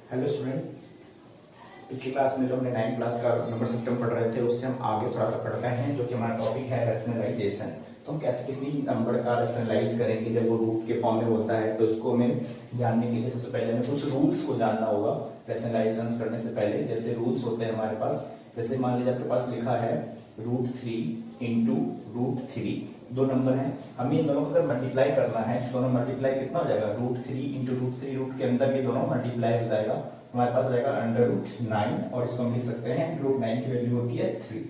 Hello student, पिछली class में जो हमने 9th क्लास का नंबर सिस्टम पढ़ रहे थे उससे हम आगे थोड़ा सा पढ़ते हैं, जो कि हमारा टॉपिक है रैशनलाइजेशन। तो हम कैसे किसी नंबर का रैशनलाइज करेंगे जब वो रूट के फॉर्म में होता है। तो उसको हमें जानने के लिए सबसे पहले हमें कुछ रूल्स को जानना होगा रैशनलाइजेशन करने से पहले। जैसे रूल्स होते हैं हमारे पास, जैसे मान लीजिए आपके पास लिखा है √3 इंटू √3, दो नंबर हैं, हमें इन दोनों को अगर मल्टीप्लाई करना है, दोनों मल्टीप्लाई कितना हो जाएगा, √3 इंटू √3, रूट के अंदर ये दोनों मल्टीप्लाई हो जाएगा, हमारे पास रहेगा √9 और इसको हम लिख सकते हैं √9 की वैल्यू होती है 3।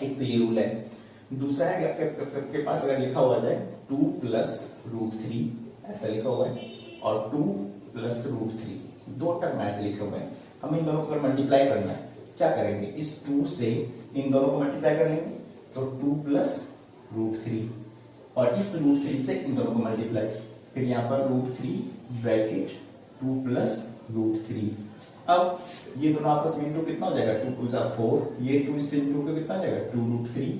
एक तो ये रूल है। दूसरा है कि आपके पास अगर लिखा हुआ जाए 2 प्लस √3 ऐसा लिखा हुआ है और 2 प्लस √3, दो टर्म ऐसे लिखे हुए हैं, हमें इन दोनों को अगर मल्टीप्लाई करना है क्या करेंगे, इस 2 से इन दोनों को मल्टीप्लाई कर लेंगे तो 2 प्लस √3 और इस √3 से इन दोनों को मल्टीप्लाई, फिर यहाँ पर √3 ब्रैकेट 2 प्लस √3। अब ये दोनों आपस में इंटू कितना हो जाएगा, 2 2 जा 4, ये 2 इससे इंटू के कितना हो जाएगा 2√3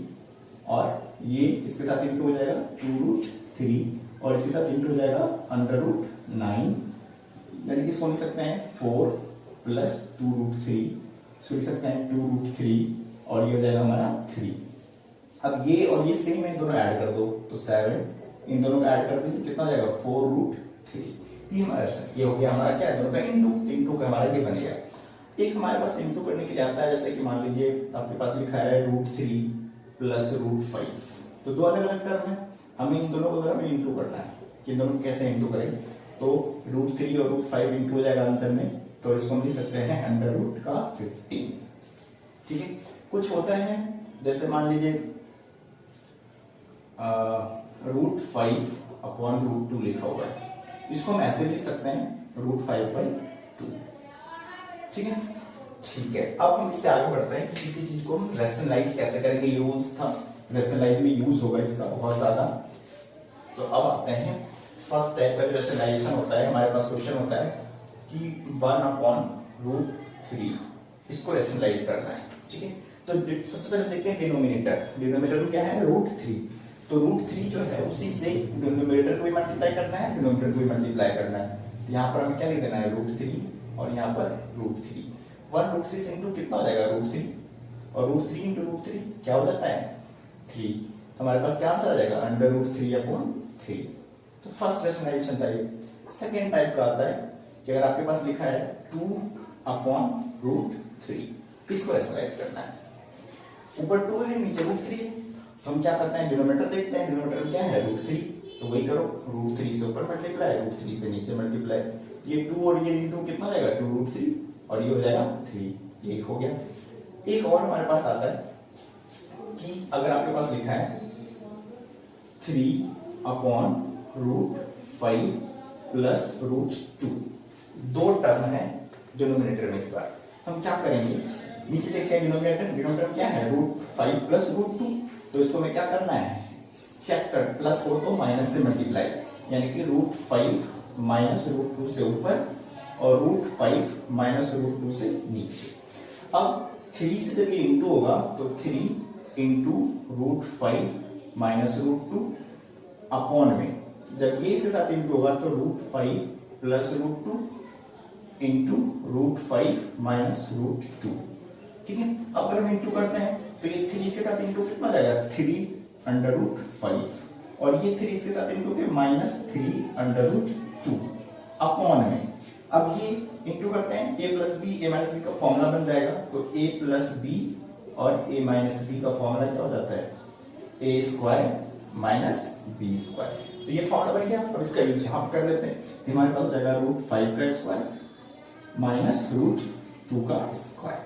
और ये इसके साथ इंटू हो जाएगा 2√3 और इसके साथ इंटू हो जाएगा √9, यानी कि इसको लिख सकते हैं 4 प्लस 2√3, इसको लिख सकते हैं 2√3 और ये हो जाएगा हमारा 3। अब ये और ये सेम है, दोनों ऐड कर दो तो 7, इन दोनों का ऐड कर दीजिए कितना हो जाएगा 4√3। ये हमारा ये हो गया हमारा क्या है, दोनों का इंटू का हमारा ये बन गया। एक हमारे पास इंटू करने के लिए आता है, जैसे कि मान लीजिए आपके पास लिखा है √3 प्लस √5, तो दो अलग अलग टर्म है, हमें इन दोनों को अगर हमें इंटू करना है कि इन दोनों को कैसे इंटू करें, तो √3 और √5 इंटू हो जाएगा अंतर में, तो इसको हम लिख सकते हैं √15। ठीक है। कुछ होता है जैसे मान लीजिए √5 अपॉन √2 लिखा हुआ है, इसको हम ऐसे लिख सकते हैं √5/2। ठीक है। ठीक है, अब हम इससे आगे बढ़ते हैं कि किसी चीज को हम रैशनलाइज कैसे करेंगे। यूज था, रैशनलाइज में यूज होगा इसका बहुत ज्यादा। तो अब आते हैं फर्स्ट टाइप का जो रैशनलाइजेशन होता है, हमारे पास क्वेश्चन होता है कि 1/√3 इसको रैशनलाइज करना है। ठीक है। तो सबसे पहले देखते हैं डिनोमिनेटर में क्या है √3, तो √3 जो है उसी से डिनोमिनेटर को भी मल्टीप्लाई करना है, डिनोमिनेटर को भी मल्टीप्लाई करना है। तो यहाँ पर हमें क्या लिख देना है √3 और यहाँ पर √3, 1√3 से इंटू कितना हो जाएगा √3 और √3 इंटू √3 क्या हो जाता है 3, तो हमारे पास क्या आंसर आ जाएगा √3/3। तो first rationalisation type. Second type का आता है कि अगर आपके पास लिखा है 2/√3, इसको रैशनलाइज करना है, ऊपर 2 है नीचे √3 है, तो हम क्या करते हैं डिनोमिनेटर देखते हैं, डिनोमिनेटर में क्या है √3, तो वही करो, √3 से ऊपर मल्टीप्लाई, √3 से नीचे मल्टीप्लाई, ये 2 और ये इंटू कितना हो जाएगा 2√3 और ये हो जाएगा 3, ये हो गया। एक और हमारे पास आता है कि अगर आपके पास लिखा है 3/√5 प्लस √2, दो टर्म है डिनोमिनेटर में, इस बार हम क्या करेंगे, नीचे देखते हैं डिनोमिनेटर क्या है √5 प्लस √2, तो इसको हमें क्या करना है चेक कर, प्लस हो तो माइनस से मल्टीप्लाई, यानी कि √5 माइनस √2 से ऊपर और √5 माइनस √2 से नीचे। अब 3 से जब ये इंटू होगा तो 3 इंटू √5 माइनस √2 अपॉन में, जब ये इसके साथ इंटू होगा तो √5 प्लस √2 इंटू √5 माइनस √2। ठीक है। अब अगर हम इंटू करते हैं तो ये 3 इसके साथ इंटू कितना जाएगा 3/5 और ये 3 इसके साथ इंटू के -3/2 अपॉन में। अब ये इंटू करते हैं a plus b, a minus b का फॉर्मूला बन जाएगा, तो a प्लस बी और a माइनस बी का फॉर्मूला क्या हो जाता है a square minus b square. तो ये फॉर्मूला बन गया, अब इसका यूज यहाँ कर लेते हैं, हमारे पास हो जाएगा √5 का स्क्वायर माइनस √2 का स्क्वायर।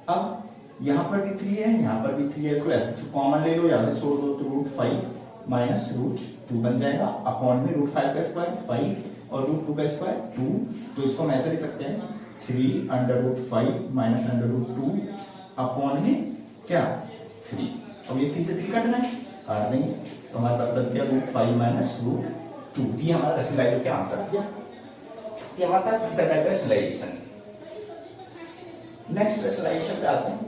अब यहाँ पर भी 3 है, यहाँ पर भी 3 है, इसको ऐसे कॉमन ले लो, यहाँ से छोड़ दो तो √5 माइनस √2 बन जाएगा, अपॉन में √5 का स्क्वायर 5 और √2 का स्क्वायर 2, तो इसको हम ऐसे लिख सकते हैं 3/5 माइनस √2 अपॉन में क्या 3। अब ये 3 से 3 काटना है, काट देंगे, तो हमारे पास बच गया √5 माइनस √2। ये हमारा रैशनलाइजेशन का आंसर आ गया। ये हमारा था तीसरा टाइप का रैशनलाइजेशन। नेक्स्ट रैशनलाइजेशन पे आते हैं।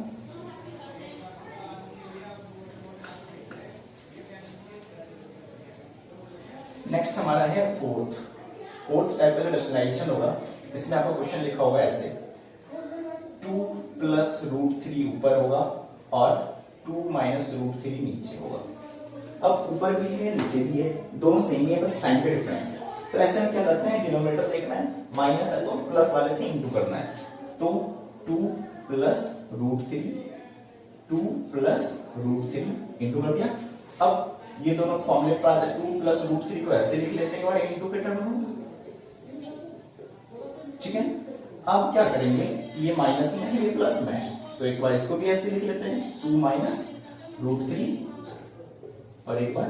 नेक्स्ट हमारा है फोर्थ। फोर्थ टाइप का जो रैशनलाइजेशन होगा, इसमें आपका क्वेश्चन लिखा होगा ऐसे, 2 प्लस रूट 3 ऊपर होगा और 2 माइनस रूट 3 नीचे होगा। अब ऊपर भी है नीचे भी है, दोनों सेम ही है, बस साइन का डिफरेंस है। तो ऐसे में क्या करते हैं, डिनोमिनेटर देखना है, माइनस है तो प्लस वाले से इंटू करना है। तो 2 plus root 3, 2 plus root 3 into कर दिया। अब ये दोनों फॉर्मूले पर आते हैं, 2 प्लस रूट 3 को ऐसे लिख लेते हैं और इंटू के टर्म में, ठीक है। अब क्या करेंगे, ये माइनस में है ये प्लस में है, तो एक बार इसको भी ऐसे लिख लेते हैं, 2 माइनस रूट 3 और एक बार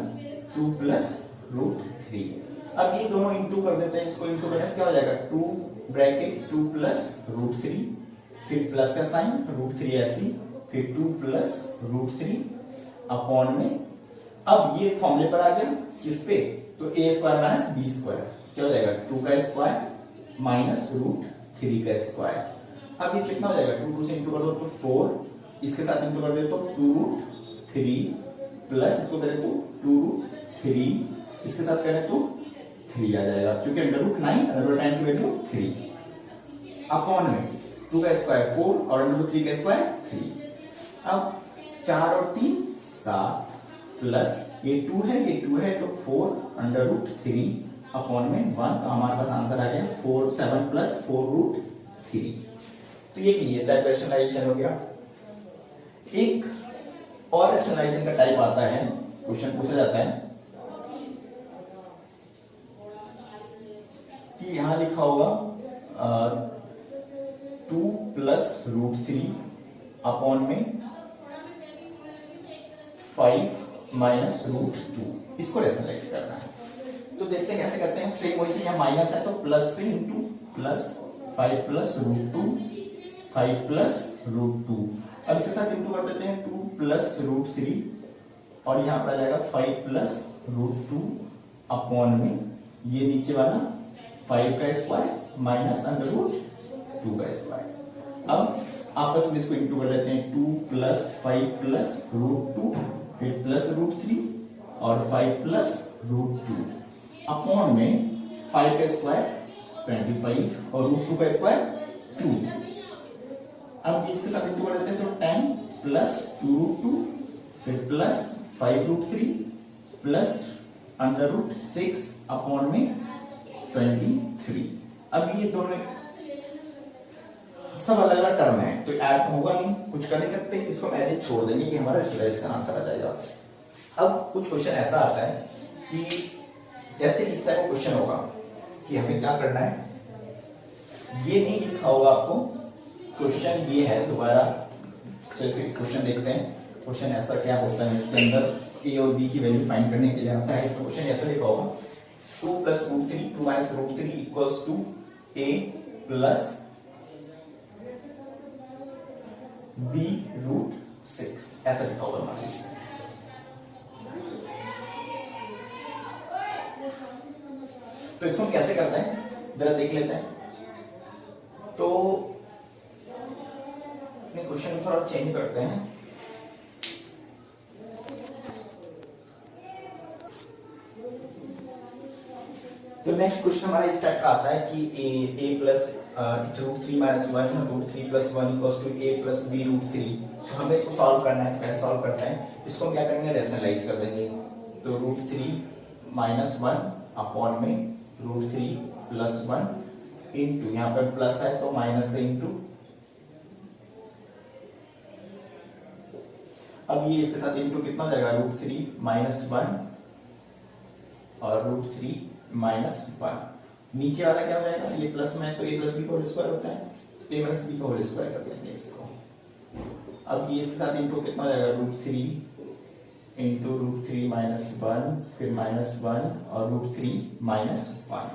2 प्लस रूट 3। अब ये दोनों इंटू कर देते हैं, इसको इंटू करने से क्या हो जाएगा, 2 ब्रैकेट 2 प्लस रूट 3, फिर प्लस का साइन रूट 3 ऐसी, फिर 2 प्लस रूट 3 अपॉन में। अब ये फॉर्मूले पर आ गया किस पे, तो a square minus b square, क्या हो जाएगा 2 का स्क्वायर माइनस रूट 3 का स्क्वायर। अब ये कितना हो जाएगा, 2 से इंटू कर दो तो 4, इसके साथ इंटू कर दे तो 2 रूट 3 प्लस इसको करें तो 2 रूट 3, इसके साथ करें तो 3 आ जाएगा, क्योंकि अंडर रूट 9 अंडर रूट 9 की वैल्यू 3 अपॉन में 2 का स्क्वायर 4 और अंडर रूट 3 का स्क्वायर 3। अब 4 और 3 7 प्लस ये 2 है ये 2 है तो 4 अंडर रूट 3 अपॉन में 1, तो हमारे पास आंसर आ गया 4 7 प्लस 4 रूट 3। तो ये इस टाइप का रैशनलाइजेशन हो गया। एक और रैशनलाइजेशन का टाइप आता है, क्वेश्चन पूछा जाता है कि यहां लिखा होगा 2 प्लस रूट 3 अपॉन में 5 माइनस रूट 2, इसको रैशनलाइज करना है। तो देखते हैं कैसे करते हैं, सेम वही चीज, यहाँ माइनस है तो प्लस से into, plus 5 plus root 2, 5 plus root 2। अब इसके साथ इंटू कर देते हैं, 2 प्लस रूट 3 और यहाँ पर आ जाएगा 5 प्लस रूट 2 अपॉन में ये नीचे वाला 5 का स्क्वायर माइनस अंडर रूट 2 का स्क्वायर। अब आपस में इसको इंटू कर लेते हैं, 2 प्लस 5 प्लस रूट 2 फिर प्लस रूट 3 और 5 प्लस रूट 2 अपॉन में 5 का स्क्वायर 25 और रूट 2 का स्क्वायर 2। अब इसके साथ इंटू कर देते हैं तो 10 प्लस 2 रूट 2 फिर plus 5 root 3 plus under root 6 upon में 23। अब ये दोनों सब अलग अलग टर्म है तो ऐड तो होगा नहीं, कुछ कर नहीं सकते, इसको हम ऐसे छोड़ देंगे कि हमारा इसका आंसर आ जाएगा। अब कुछ क्वेश्चन ऐसा आता है कि जैसे इस टाइप का क्वेश्चन होगा कि हमें क्या करना है, ये नहीं लिखा होगा आपको, क्वेश्चन ये है, दोबारा क्वेश्चन देखते हैं। क्वेश्चन ऐसा क्या होता है, इसके अंदर ए और बी की वैल्यू फाइंड करने के लिए आता है। इसका क्वेश्चन ऐसा लिखा होगा, 2 plus root 3 2 minus root 3 equals to a plus b root 6, ऐसा लिखा होगा मान लीजिए। तो इसको हम कैसे करते हैं जरा देख लेते हैं। तो अपने क्वेश्चन को थोड़ा चेंज करते हैं। तो नेक्स्ट क्वेश्चन हमारा इस टाइप का आता है कि a plus root 3 minus 1 root 3 plus 1 equals to a plus b root 3। तो हमें इसको सॉल्व करना है, तो कैसे सॉल्व करते हैं, इसको हम क्या करेंगे, रैशनलाइज कर देंगे। तो रूट 3 माइनस 1 अपॉन में रूट 3 प्लस 1 इंटू, यहाँ पर प्लस है तो माइनस से इंटू, अब ये इसके साथ इंटू कितना हो जाएगा, रूट 3 माइनस 1 और रूट 3 माइनस 1। नीचे वाला क्या हो जाएगा, ये प्लस में है तो a प्लस बी का होल स्क्वायर होता है, a माइनस बी का होल स्क्वायर कर देंगे इसको। अब ये इसके साथ इंटू कितना हो जाएगा, रूट 3 इंटू रूट 3 माइनस 1 फिर माइनस 1 और रूट 3 माइनस 1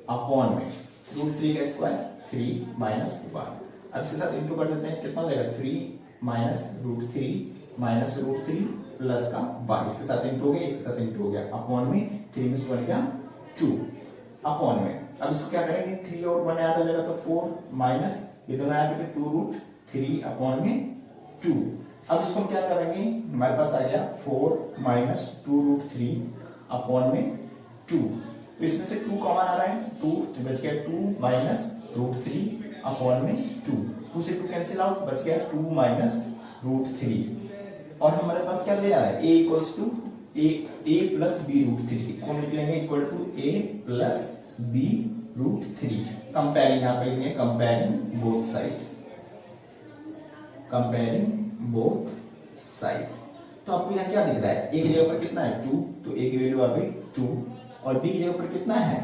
अपॉन में रूट 3 का स्क्वायर 3 माइनस 1। अब इसके साथ इंटू कर देते हैं, कितना हो जाएगा, 3 minus root 3 minus root 3 plus का 1, इसके साथ इंटू हो गया, इसके साथ इंटू हो गया, अपॉन में 3 में 1 क्या 2 अपॉन में। अब इसको क्या करेंगे, 3 और 1 ऐड हो जाएगा तो 4 माइनस ये दोनों ऐड करके 2 रूट 3 अपॉन में 2। अब इसको हम क्या करेंगे, हमारे पास आ गया 4 माइनस 2 रूट 3 अपॉन में 2। तो इसमें से 2 कॉमन आ रहा है, 2 तो बच गया 2 माइनस रूट 3 अपॉन में 2, 2 से 2 कैंसिल आउट, बच गया 2 माइनस रूट 3। और हमारे पास क्या दे रहा है, a equals to a plus b root 3 को निकलेंगे equal to a plus b root 3। Comparing यहाँ पे लिखेंगे comparing both side, comparing both side. तो आपको यहाँ क्या दिख रहा है, a की जगह पर कितना है 2, तो a की वैल्यू आ गई 2, और b की जगह पर कितना है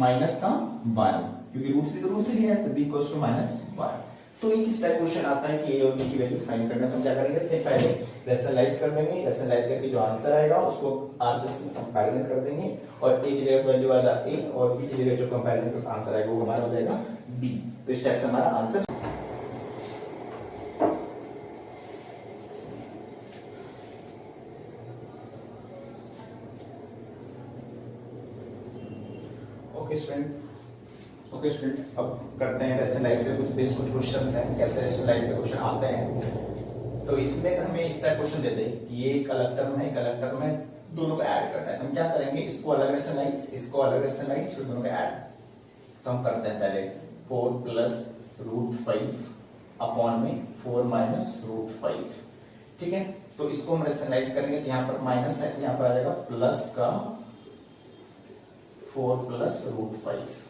माइनस का 1, क्योंकि रूट 3 तो रूट 3 है, तो b इक्वल्स टू माइनस 1। तो एक इस टाइप क्वेश्चन आता है कि a और b की वैल्यू फाइंड करना, तो हम क्या करेंगे, इससे पहले रैशनलाइज कर देंगे, रैशनलाइज करके जो आंसर आएगा उसको r से कंपैरिजन कर देंगे, और a की जगह वैल्यू आएगा a और b की जगह जो कंपैरिजन का आंसर आएगा वो हमारा हो जाएगा b। तो इस टाइप से हमारा आंसर। ओके स्टूडेंट, अब करते हैं रैशनलाइज पे कुछ क्वेश्चंस हैं, कैसे रैशनलाइज पे क्वेश्चन आते हैं। तो इसमें हमें इस टाइप क्वेश्चन देते हैं कि ये एक अलग टर्म में दोनों को ऐड करना है, तो हम क्या करेंगे, इसको अलग रैशनलाइज, इसको अलग रैशनलाइज, फिर दोनों को ऐड। तो हम करते हैं पहले 4 प्लस रूट 5 अपॉन में 4 माइनस रूट 5, ठीक है। तो इसको हम रैशनलाइज करेंगे, तो यहाँ पर माइनस है, यहाँ पर आ जाएगा प्लस का 4 प्लस रूट 5।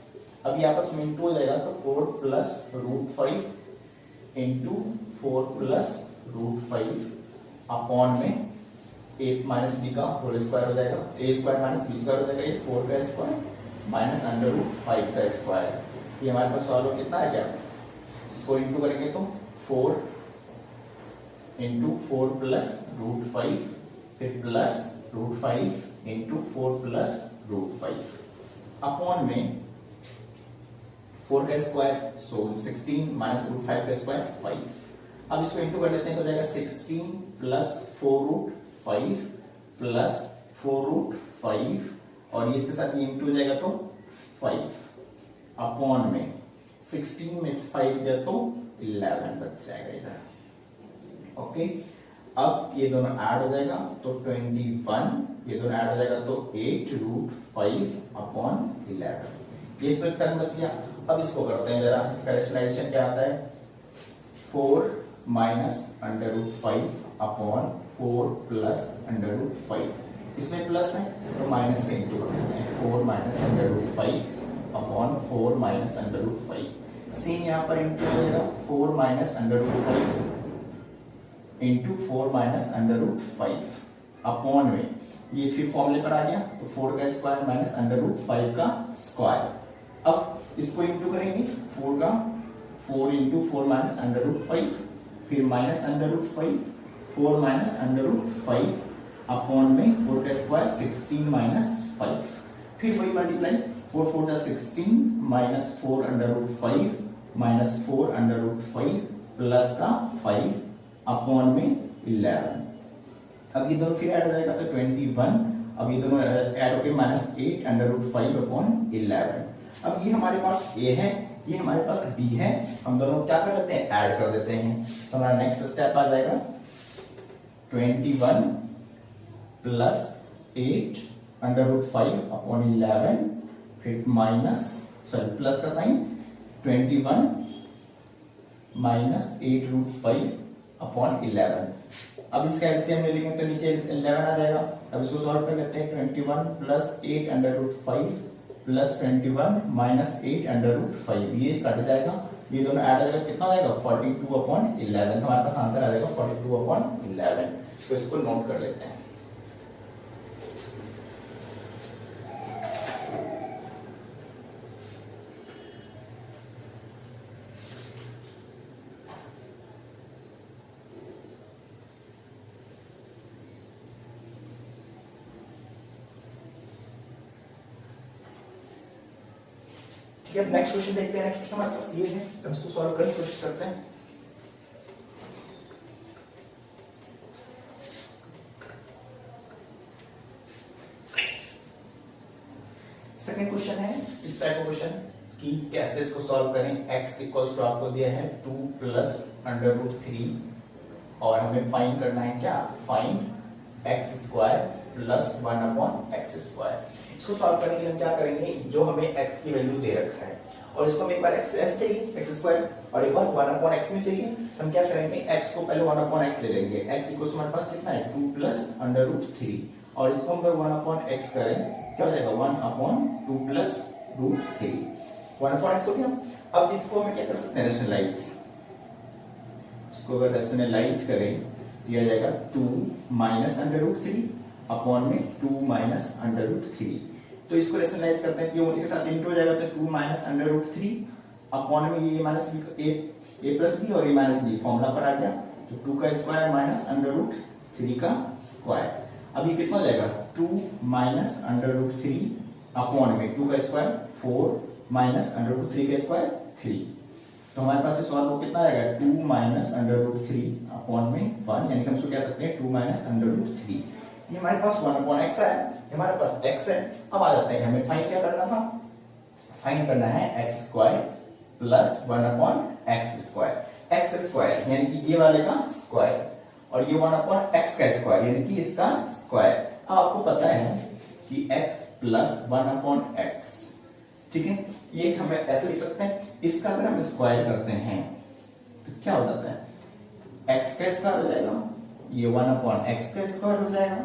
अभी आपस में इंटू हो जाएगा, तो 4 plus root 5 into 4 plus root 5 upon में 8 माइनस बी का होल स्क्वायर हो जाएगा, a square minus b square हो जाएगा, ये 4 का स्क्वायर माइनस अंडर रूट 5 का स्क्वायर। ये हमारे पास सॉल्व कितना है, क्या इसको इंटू करेंगे तो 4 इंटू 4 प्लस रूट 5, फिर plus root 5 into 4 plus root 5 upon में 4 का स्क्वायर, सो 16 माइनस रूट 5 का स्क्वायर 5। अब इसको इंटू कर लेते हैं, तो जाएगा 16 प्लस 4 रूट 5 प्लस 4 रूट 5, और इसके साथ ये इंटू हो जाएगा तो 5 अपॉन में 16 में 5 गया तो 11 बच जाएगा इधर। ओके, अब ये दोनों ऐड हो जाएगा तो 21, ये दोनों ऐड हो जाएगा तो 8 रूट 5 अपॉन 11, ये तो एक टर्म बच गया। अब इसको करते हैं जरा, इसका रैशनलाइजेशन क्या आता है, 4 minus under root 5 upon 4 plus under root 5, इसमें प्लस है तो माइनस से इंटू कर देते हैं, 4 minus under root 5 upon 4 minus under root 5। Same यहाँ पर इंटू हो जाएगा, 4 minus under root 5 into 4 minus under root 5 upon में ये फिर फॉर्मूले पर आ गया, तो 4 का स्क्वायर माइनस अंडर रूट 5 का स्क्वायर। अब इसको इंटू करेंगे, 4 का 4 इंटू 4 माइनस अंडर रूट 5, फिर minus under root 5, 4 minus under root 5 upon में 4 का स्क्वायर 16 माइनस 5, फिर वही मल्टीप्लाई, 4 4 जा 16 minus 4 under root 5 minus 4 under root 5 plus का 5 अपॉन में 11। अब ये दोनों फिर ऐड हो जाएगा तो 21, अब ये दोनों ऐड होकर माइनस 8 अंडर रूट 5 अपॉन 11। अब ये हमारे पास a है, ये हमारे पास b है, हम दोनों क्या कर लेते हैं, ऐड कर देते हैं। तो हमारा नेक्स्ट स्टेप आ जाएगा 21 प्लस 8 अंडर रूट 5 अपॉन 11, फिर माइनस सॉरी प्लस का साइन 21 माइनस 8 रूट 5 अपॉन 11। अब इसका एलसीएम ले लेंगे तो नीचे 11 आ जाएगा। अब इसको सॉल्व कर लेते हैं, 21 plus 8 under root 5 plus 21 minus 8 under root 5, ये कट जाएगा, ये दोनों ऐड हो जाएगा, कितना आएगा 42 अपॉन 11, हमारे पास आंसर आ जाएगा 42 अपॉन 11। तो इसको नोट कर लेते हैं। ठीक है, नेक्स्ट क्वेश्चन देखते हैं। नेक्स्ट क्वेश्चन हमारे पास ये है, हम इसको सॉल्व करने की कोशिश करते हैं। सेकंड क्वेश्चन है इस टाइप का क्वेश्चन कि कैसे इसको सॉल्व करें। x इक्वल्स टू आपको दिया है 2 प्लस अंडर रूट 3 और हमें फाइंड करना है क्या, find x square plus 1/x²। इसको सॉल्व करने के लिए हम क्या करेंगे, जो हमें x की वैल्यू दे रखा है और इसको हमें एक बार x ऐसे चाहिए x² और एक बार 1/x में चाहिए, तो हम क्या करेंगे x को पहले 1/x ले लेंगे। x इक्वल टू हमारे पास कितना है 2 + √3 और इसको हम अगर 1/x करें क्या हो जाएगा 1/2 + √3 1/x हो गया। अब इसको हम क्या कर सकते हैं रैशनलाइज, इसको अगर रैशनलाइज करें तो यह आ जाएगा 2 - √3 अपॉन में 2 - √3। तो इसको रैशनलाइज करते हैं, क्यों के साथ इंटू हो जाएगा तो 2 - √3 अपॉन में ये माइनस a प्लस b और a माइनस b फॉर्मूला पर आ गया, तो 2 का स्क्वायर माइनस √3 का स्क्वायर। अब ये कितना हो जाएगा 2 - √3 अपॉन में 2 का स्क्वायर 4 - √3 का स्क्वायर 3। तो हमारे पास सॉल्व हो कितना आएगा 2 - √3 अपॉन में 1, यानी कि हम इसको कह सकते हैं 2 - √3। ये हमारे पास 1/x है, हमारे पास x है। अब आ जाते हैं हमें फाइंड क्या करना था, फाइंड करना है x² प्लस 1/x²। x² यानी कि ये वाले का स्क्वायर और ये 1/x का स्क्वायर यानी कि इसका स्क्वायर। अब आपको पता है कि x प्लस 1/x, ठीक है, ये हमें ऐसे लिख सकते हैं। इसका अगर हम स्क्वायर करते हैं तो क्या हो जाता है x का स्क्वायर हो जाएगा, ये 1/x का स्क्वायर हो जाएगा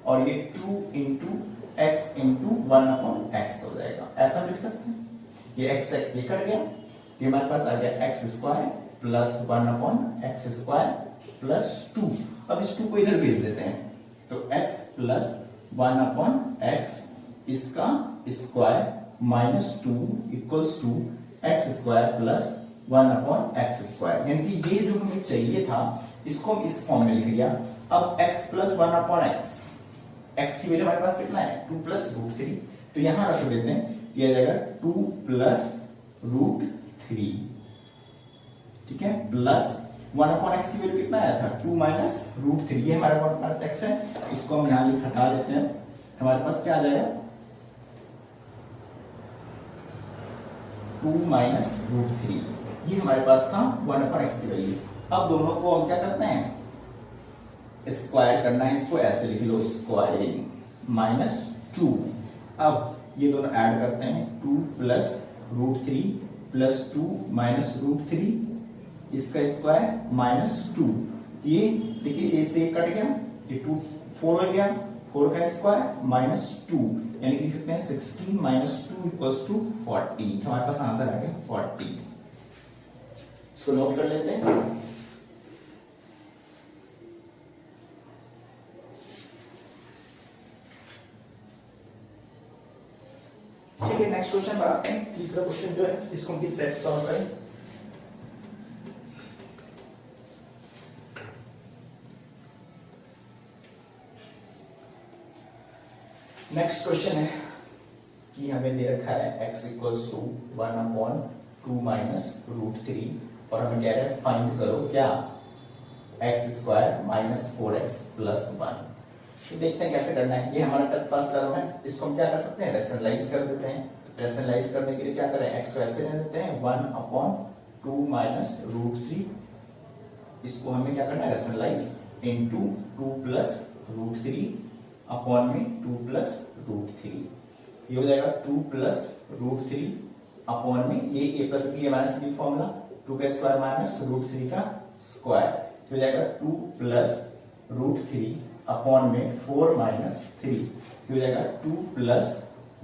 और ये 2 × x × 1/x हो जाएगा। ऐसा लिख सकते हैं। ये x ये कट गया, ये हमारे पास आ गया x² प्लस 1/x² प्लस 2। अब इस 2 को इधर भेज देते हैं तो x प्लस 1/x इसका square minus 2 equals to x² plus 1/x², यानी कि ये जो हमें चाहिए था इसको हम इस फॉर्म में लिख लिया। अब x प्लस 1/x, x की वैल्यू हमारे पास कितना है 2 + √3, तो यहां रख देते हैं, ये आ जाएगा 2 + √3, ठीक है, प्लस 1/x की वैल्यू कितना आया था 2 - √3, ये हमारे पास x है, इसको हम यहां हटा देते हैं, हमारे पास क्या आ जाएगा 2 - √3, ये हमारे पास था 1/x की वैल्यू। अब दोनों को हम क्या करते हैं स्क्वायर करना है, इसको ऐसे लिख लो स्क्वायरिंग -2। अब ये दोनों ऐड करते हैं 2 + √3 प्लस 2 - √3 इसका स्क्वायर -2, ये देखिए ऐसे कट गया, ये 2 4 हो गया, 4 का स्क्वायर -2 यानी कि लिख सकते हैं 16 - 2 = 40। हमारे पास आंसर आ गया 40। इसको नोट कर लेते हैं। ठीक है, नेक्स्ट क्वेश्चन पर आते हैं। तीसरा क्वेश्चन जो है इसको किस टाइप से सॉल्व करें। नेक्स्ट क्वेश्चन है कि हमें दे रखा है x = 1/2 - √3 और हमें कह रहा है फाइंड करो क्या x² - 4x + 1। तो देखते हैं कैसे करना है। ये हमारा टर्म पास टर्म है, इसको हम क्या कर सकते हैं रैशनलाइज कर देते हैं। तो रैशनलाइज करने के लिए क्या करें x को ऐसे ले लेते हैं 1/2 - √3, इसको हमें क्या करना है रैशनलाइज इनटू 2 + √3 अपॉन में 2 + √3, ये हो जाएगा 2 + √3 अपॉन में ये a + b minus b formula 2 का स्क्वायर माइनस √3 का स्क्वायर, हो जाएगा 2 + √3 अपॉन में 4 - 3, हो जाएगा 2 +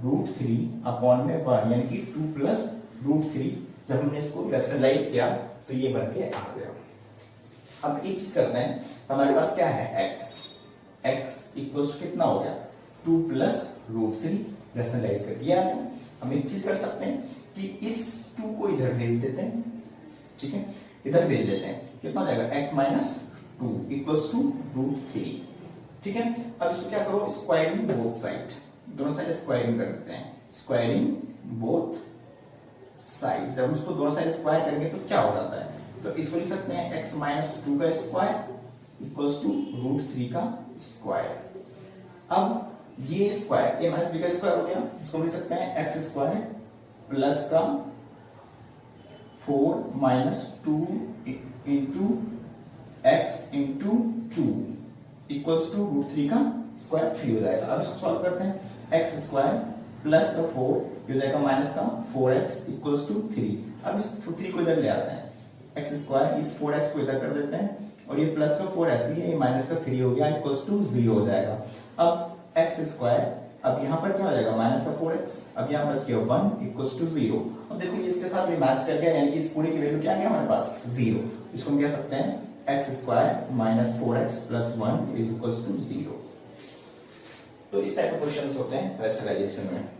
√3 अपॉन में 1, यानी कि 2 + √3। जब हमने इसको रैशनलाइज किया तो ये बन के आ गया। अब एक चीज करते हैं, हमारे पास क्या है x इक्वल्स कितना हो गया 2 + √3, रैशनलाइज कर दिया। हम एक चीज कर सकते हैं कि इस 2 को इधर भेज देते हैं, ठीक है, इधर भेज देते हैं, कितना हो जाएगा x - 2 इक्वल्स टू √3, ठीक है। अब इसको क्या करो स्क्वायरिंग बोथ साइड, दोनों साइड स्क्वायरिंग कर देते हैं, स्क्वायरिंग बोथ साइड। जब हम इसको दोनों साइड स्क्वायर करेंगे तो क्या हो जाता है, तो इसको लिख सकते हैं x - 2 का स्क्वायर इक्वल्स टू √3 का स्क्वायर। अब ये स्क्वायर a - b का स्क्वायर हो गया, इसको लिख सकते हैं x² प्लस का 4 - 2 × x × 2 इक्वल्स टू √3 का स्क्वायर 3 हो जाएगा। अब इसको सॉल्व करते हैं। एक्स स्क्वायर प्लस का 4 ये हो जाएगा माइनस का 4x इक्वल्स टू 3। अब इस 3 को इधर ले आते हैं, एक्स स्क्वायर इस 4x को इधर कर देते हैं और ये प्लस का 4x ये माइनस का 3 हो गया इक्वल्स टू 0 हो जाएगा। अब एक्स स्क्वायर अब यहाँ पर क्या हो जाएगा माइनस का 4x, अब यहाँ बच गया 1 इक्वल्स टू 0। अब देखो ये इसके साथ भी मैच कर गया, यानी कि इस पूरी की वैल्यू क्या आ गया हमारे पास 0। इसको हम कह सकते हैं x square minus 4x plus 1 is equals to 0। तो इस टाइप के क्वेश्चंस होते हैं रैशनलाइजेशन में।